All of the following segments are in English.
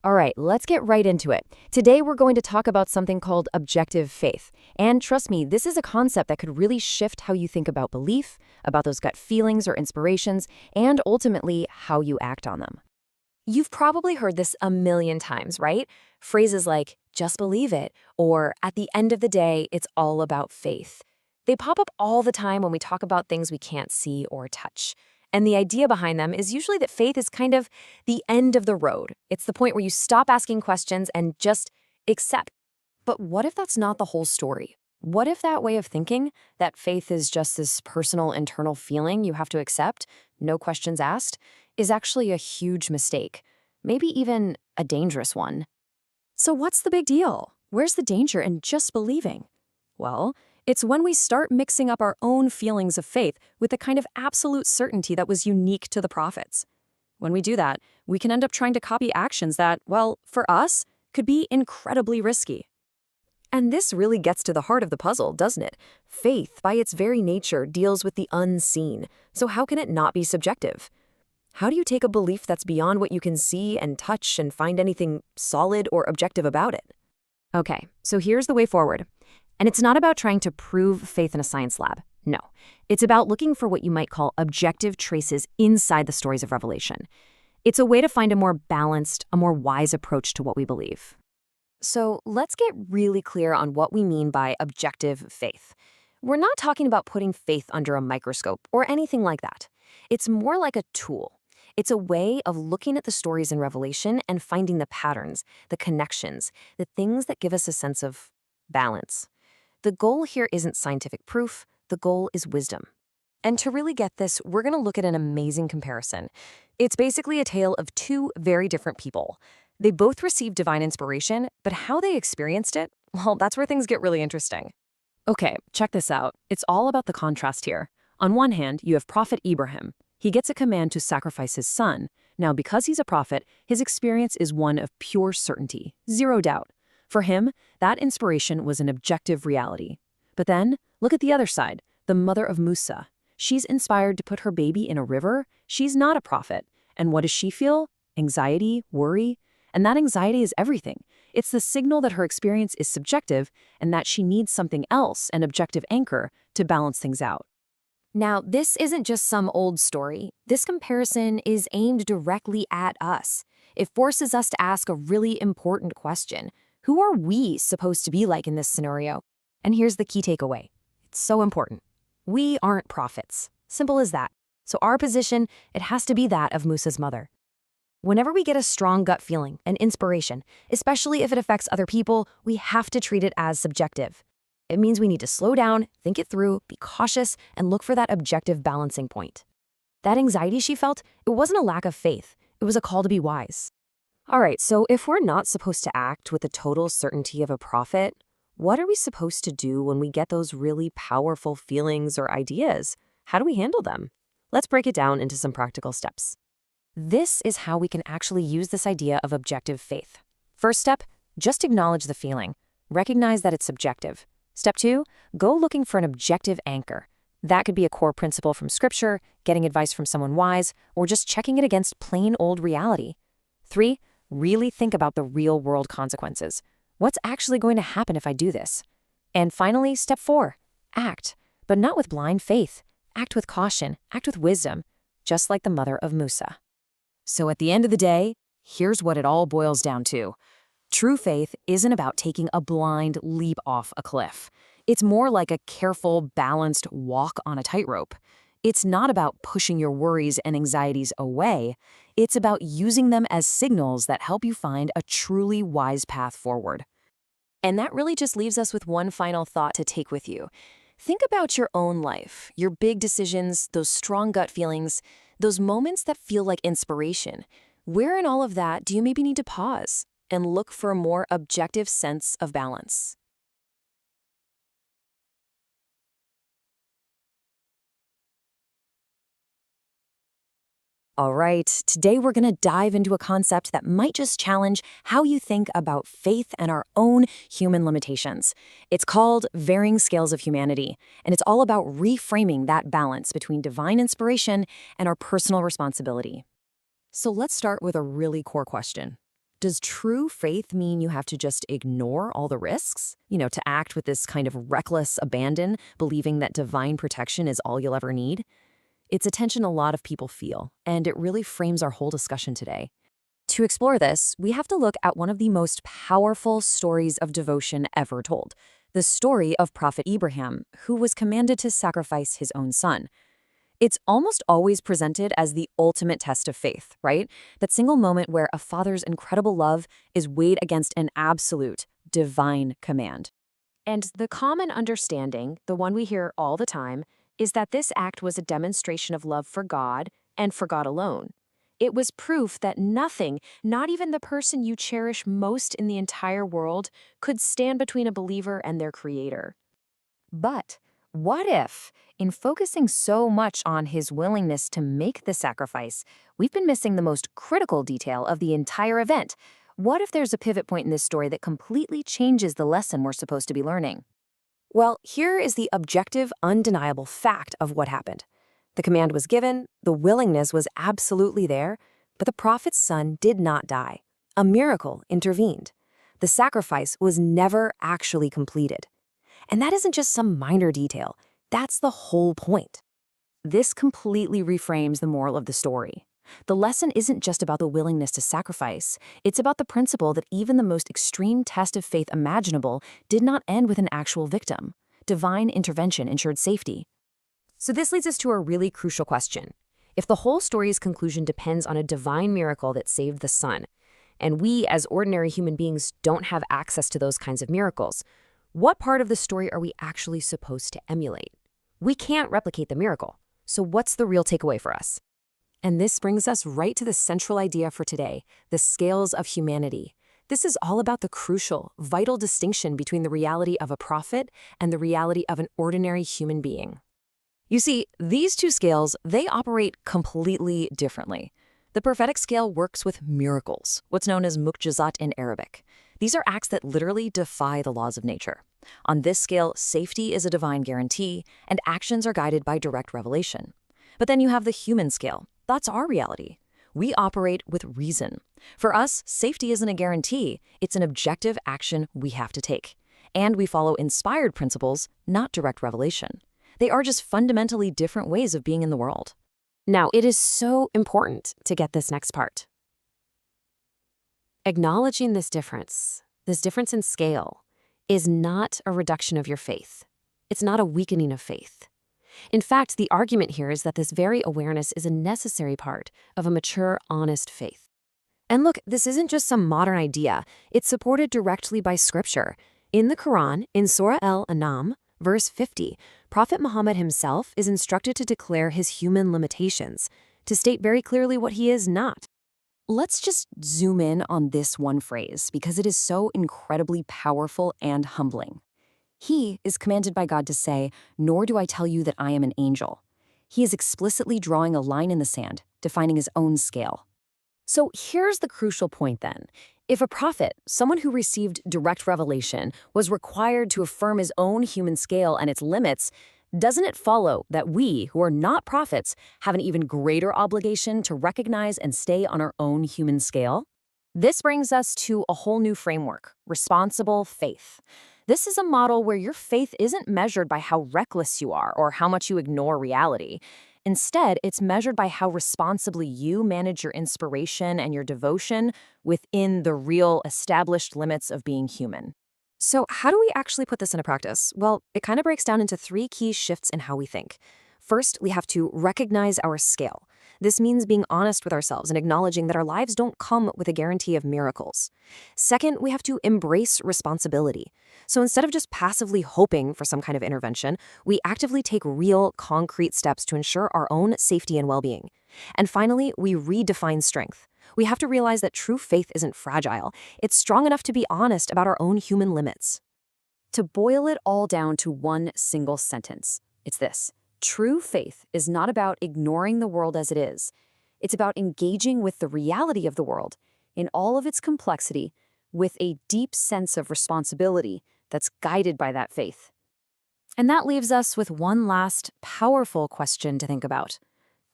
All right, let's get right into it. Today, we're going to talk about something called objective faith. And trust me, this is a concept that could really shift how you think about belief, about those gut feelings or inspirations, and ultimately how you act on them. You've probably heard this a million times, right? Phrases like, just believe it, or at the end of the day, it's all about faith. They pop up all the time when we talk about things we can't see or touch. And the idea behind them is usually that faith is kind of the end of the road. It's the point where you stop asking questions and just accept. But what if that's not the whole story? What if that way of thinking, that faith is just this personal internal feeling you have to accept, no questions asked, is actually a huge mistake, maybe even a dangerous one? So what's the big deal? Where's the danger in just believing? Well, it's when we start mixing up our own feelings of faith with the kind of absolute certainty that was unique to the prophets. When we do that, we can end up trying to copy actions that, well, for us, could be incredibly risky. And this really gets to the heart of the puzzle, doesn't it? Faith, by its very nature, deals with the unseen. So how can it not be subjective? How do you take a belief that's beyond what you can see and touch and find anything solid or objective about it? Okay, so here's the way forward. And it's not about trying to prove faith in a science lab. No, it's about looking for what you might call objective traces inside the stories of Revelation. It's a way to find a more balanced, a more wise approach to what we believe. So let's get really clear on what we mean by objective faith. We're not talking about putting faith under a microscope or anything like that. It's more like a tool. It's a way of looking at the stories in Revelation and finding the patterns, the connections, the things that give us a sense of balance. The goal here isn't scientific proof, the goal is wisdom. And to really get this, we're going to look at an amazing comparison. It's basically a tale of two very different people. They both received divine inspiration, but how they experienced it, well, that's where things get really interesting. Okay, check this out. It's all about the contrast here. On one hand, you have Prophet Ibrahim. He gets a command to sacrifice his son. Now, because he's a prophet, his experience is one of pure certainty, zero doubt. For him, that inspiration was an objective reality. But then, look at the other side, the mother of Musa. She's inspired to put her baby in a river. She's not a prophet. And what does she feel? Anxiety, worry. And that anxiety is everything. It's the signal that her experience is subjective and that she needs something else, an objective anchor, to balance things out. Now, this isn't just some old story. This comparison is aimed directly at us. It forces us to ask a really important question. Who are we supposed to be like in this scenario? And here's the key takeaway. It's so important. We aren't prophets. Simple as that. So our position, it has to be that of Musa's mother. Whenever we get a strong gut feeling, an inspiration, especially if it affects other people, we have to treat it as subjective. It means we need to slow down, think it through, be cautious, and look for that objective balancing point. That anxiety she felt, it wasn't a lack of faith. It was a call to be wise. All right, so if we're not supposed to act with the total certainty of a prophet, what are we supposed to do when we get those really powerful feelings or ideas? How do we handle them? Let's break it down into some practical steps. This is how we can actually use this idea of objective faith. First step, just acknowledge the feeling. Recognize that it's subjective. Step 2, go looking for an objective anchor. That could be a core principle from scripture, getting advice from someone wise, or just checking it against plain old reality. 3, really think about the real-world consequences. What's actually going to happen if I do this? And finally, step 4, act, but not with blind faith. Act with caution, act with wisdom, just like the mother of Musa. So at the end of the day, here's what it all boils down to. True faith isn't about taking a blind leap off a cliff. It's more like a careful, balanced walk on a tightrope. It's not about pushing your worries and anxieties away. It's about using them as signals that help you find a truly wise path forward. And that really just leaves us with one final thought to take with you. Think about your own life, your big decisions, those strong gut feelings, those moments that feel like inspiration. Where in all of that do you maybe need to pause and look for a more objective sense of balance? All right, today we're going to dive into a concept that might just challenge how you think about faith and our own human limitations. It's called Varying Scales of Humanity, and it's all about reframing that balance between divine inspiration and our personal responsibility. So let's start with a really core question. Does true faith mean you have to just ignore all the risks? To act with this kind of reckless abandon, believing that divine protection is all you'll ever need? It's a tension a lot of people feel, and it really frames our whole discussion today. To explore this, we have to look at one of the most powerful stories of devotion ever told, the story of Prophet Abraham, who was commanded to sacrifice his own son. It's almost always presented as the ultimate test of faith, right? That single moment where a father's incredible love is weighed against an absolute, divine command. And the common understanding, the one we hear all the time, is that this act was a demonstration of love for God and for God alone. It was proof that nothing, not even the person you cherish most in the entire world, could stand between a believer and their Creator. But what if, in focusing so much on his willingness to make the sacrifice, we've been missing the most critical detail of the entire event? What if there's a pivot point in this story that completely changes the lesson we're supposed to be learning? Well, here is the objective, undeniable fact of what happened. The command was given, the willingness was absolutely there, but the prophet's son did not die. A miracle intervened. The sacrifice was never actually completed. And that isn't just some minor detail. That's the whole point. This completely reframes the moral of the story. The lesson isn't just about the willingness to sacrifice. It's about the principle that even the most extreme test of faith imaginable did not end with an actual victim. Divine intervention ensured safety. So this leads us to a really crucial question. If the whole story's conclusion depends on a divine miracle that saved the son, and we as ordinary human beings don't have access to those kinds of miracles, what part of the story are we actually supposed to emulate? We can't replicate the miracle. So what's the real takeaway for us? And this brings us right to the central idea for today, the scales of humanity. This is all about the crucial, vital distinction between the reality of a prophet and the reality of an ordinary human being. You see, these two scales, they operate completely differently. The prophetic scale works with miracles, what's known as mu'jizat in Arabic. These are acts that literally defy the laws of nature. On this scale, safety is a divine guarantee, and actions are guided by direct revelation. But then you have the human scale. That's our reality. We operate with reason. For us, safety isn't a guarantee. It's an objective action we have to take. And we follow inspired principles, not direct revelation. They are just fundamentally different ways of being in the world. Now, it is so important to get this next part. Acknowledging this difference in scale, is not a reduction of your faith. It's not a weakening of faith. In fact, the argument here is that this very awareness is a necessary part of a mature, honest faith. And look, this isn't just some modern idea. It's supported directly by Scripture. In the Quran, in Surah Al-An'am, verse 50, Prophet Muhammad himself is instructed to declare his human limitations, to state very clearly what he is not. Let's just zoom in on this one phrase because it is so incredibly powerful and humbling. He is commanded by God to say, "Nor do I tell you that I am an angel." He is explicitly drawing a line in the sand, defining his own scale. So here's the crucial point then. If a prophet, someone who received direct revelation, was required to affirm his own human scale and its limits, doesn't it follow that we, who are not prophets, have an even greater obligation to recognize and stay on our own human scale? This brings us to a whole new framework, responsible faith. This is a model where your faith isn't measured by how reckless you are or how much you ignore reality. Instead, it's measured by how responsibly you manage your inspiration and your devotion within the real established limits of being human. So how do we actually put this into practice? Well, it kind of breaks down into three key shifts in how we think. First, we have to recognize our scale. This means being honest with ourselves and acknowledging that our lives don't come with a guarantee of miracles. Second, we have to embrace responsibility. So instead of just passively hoping for some kind of intervention, we actively take real, concrete steps to ensure our own safety and well-being. And finally, we redefine strength. We have to realize that true faith isn't fragile. It's strong enough to be honest about our own human limits. To boil it all down to one single sentence, it's this. True faith is not about ignoring the world as it is. It's about engaging with the reality of the world in all of its complexity with a deep sense of responsibility that's guided by that faith. And that leaves us with one last powerful question to think about.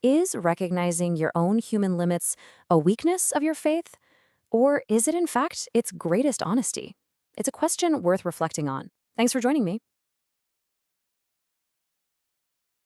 Is recognizing your own human limits a weakness of your faith? Or is it, in fact, its greatest honesty? It's a question worth reflecting on. Thanks for joining me.